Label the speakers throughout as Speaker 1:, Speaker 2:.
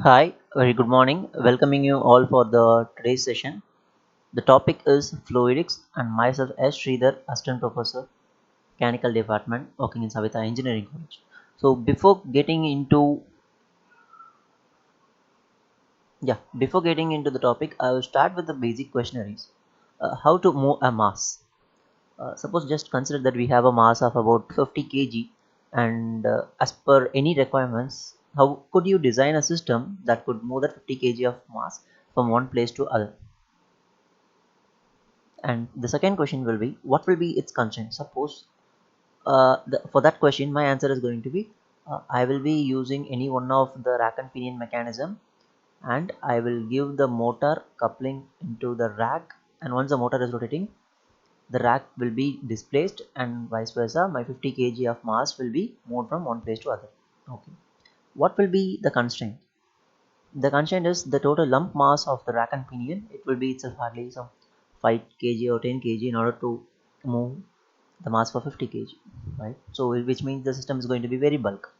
Speaker 1: Hi, very good morning. Welcoming you all for the today's session. The topic is Fluidics and myself S. Sridhar, Assistant Professor, Mechanical Department, working in Savita Engineering College. So before getting into the topic, I will start with the basic questionnaires. How to move a mass? Suppose just consider that we have a mass of about 50 kg, and as per any requirements, how could you design a system that could move that 50 kg of mass from one place to other? And the second question will be, what will be its constraint? Suppose for that question my answer is going to be, I will be using any one of the rack and pinion mechanism, and I will give the motor coupling into the rack, and once the motor is rotating, the rack will be displaced, and vice versa, my 50 kg of mass will be moved from one place to other. Okay, what will be the constraint? The constraint is the total lump mass of the rack and pinion. It will be itself hardly some 5 kg or 10 kg in order to move the mass for 50 kg, right? So which means the system is going to be very bulk.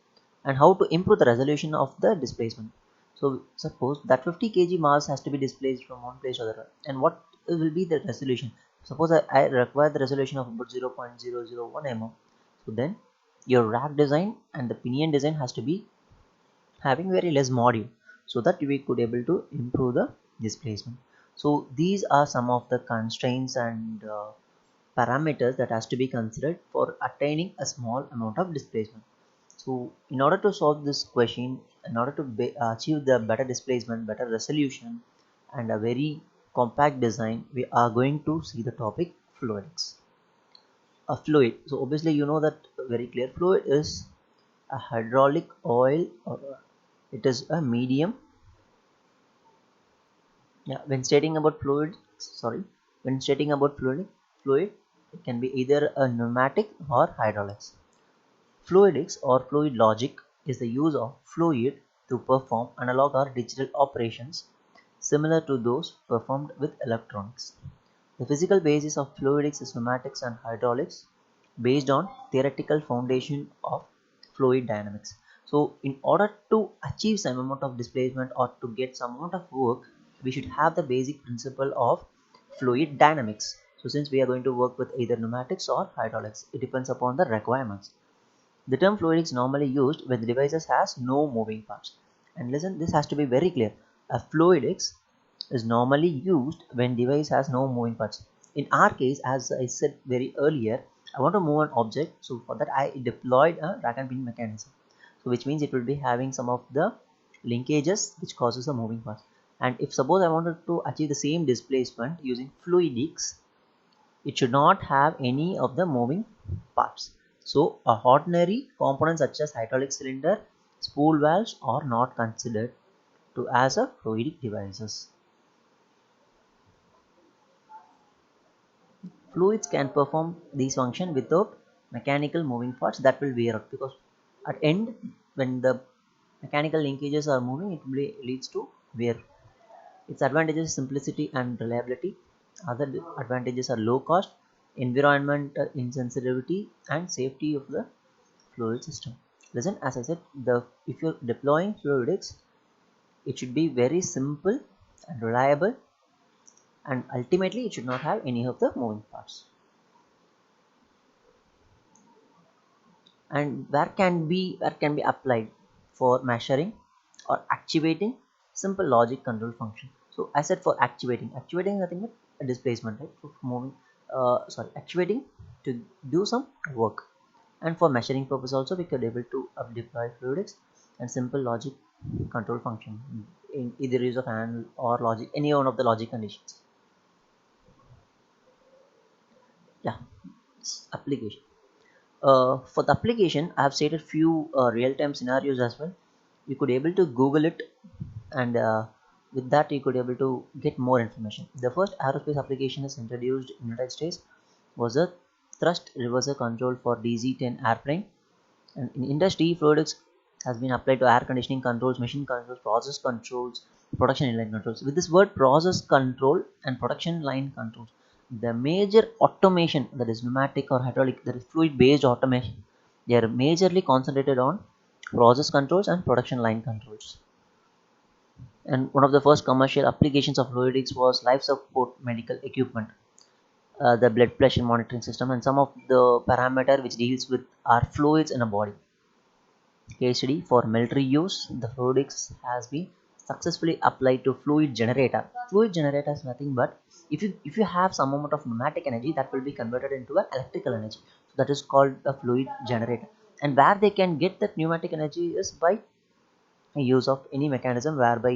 Speaker 1: And how to improve the resolution of the displacement? So suppose that 50 kg mass has to be displaced from one place to other, and what will be the resolution? Suppose I require the resolution of about 0.001 mm. So then your rack design and the pinion design has to be having very less module, so that we could able to improve the displacement. So these are some of the constraints and parameters that has to be considered for attaining a small amount of displacement. So in order to solve this question, in order to achieve the better displacement, better resolution, and a very compact design, we are going to see the topic fluidics. A fluid, so obviously you know that very clear, fluid is a hydraulic oil, or it is a medium. Yeah, when stating about fluid, it can be either a pneumatic or hydraulics. Fluidics or fluid logic is the use of fluid to perform analog or digital operations similar to those performed with electronics. The physical basis of fluidics is pneumatics and hydraulics based on theoretical foundation of fluid dynamics. So in order to achieve some amount of displacement or to get some amount of work, we should have the basic principle of fluid dynamics. So since we are going to work with either pneumatics or hydraulics, it depends upon the requirements. The term fluidics normally used when the devices has no moving parts. And listen, this has to be very clear. A fluidics is normally used when device has no moving parts. In our case, as I said very earlier, I want to move an object, so for that I deployed a rack and pin mechanism. So which means it will be having some of the linkages which causes the moving parts. And if suppose I wanted to achieve the same displacement using fluidics, it should not have any of the moving parts. So a ordinary component such as hydraulic cylinder, spool valves are not considered to as a fluidic devices. Fluids can perform these functions without mechanical moving parts that will wear out, because at end when the mechanical linkages are moving, it leads to wear. Its advantages simplicity and reliability. Other advantages are low cost, environmental insensitivity, and safety of the fluid system. Listen, as I said, the if you're deploying fluidics, it should be very simple and reliable, and ultimately it should not have any of the moving parts. And where can be applied for measuring or activating simple logic control function. So I said for activating nothing but a displacement, right? For moving, actuating to do some work. And for measuring purpose also, we could able to deploy fluidics and simple logic control function in either use of and or logic, any one of the logic conditions. Yeah, application. For the application, I have stated few real-time scenarios as well. You could able to Google it, and with that you could able to get more information. The first aerospace application is introduced in United States was a thrust reverser control for DC-10 airplane. And in industry, fluidics has been applied to air conditioning controls, machine controls, process controls, production line controls. With this word process control and production line controls, the major automation, that is pneumatic or hydraulic, that is fluid based automation, they are majorly concentrated on process controls and production line controls. And one of the first commercial applications of fluidics was life support medical equipment, the blood pressure monitoring system, and some of the parameter which deals with our fluids in a body. Case study: for military use, the fluidics has been successfully applied to fluid generator. Fluid generator is nothing but if you have some amount of pneumatic energy that will be converted into an electrical energy. So that is called a fluid generator. And where they can get that pneumatic energy is by use of any mechanism whereby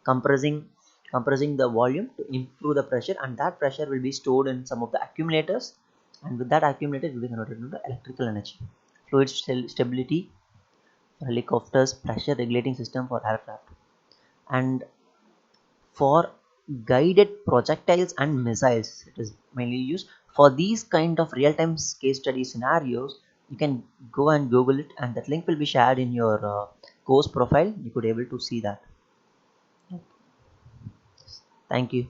Speaker 1: compressing the volume to improve the pressure, and that pressure will be stored in some of the accumulators, and with that accumulator it will be converted into electrical energy. Fluid stability for helicopters, pressure regulating system for aircraft, and for guided projectiles and missiles it is mainly used. For these kind of real-time case study scenarios, you can go and google it, and that link will be shared in your course profile. You could able to see that. Thank you.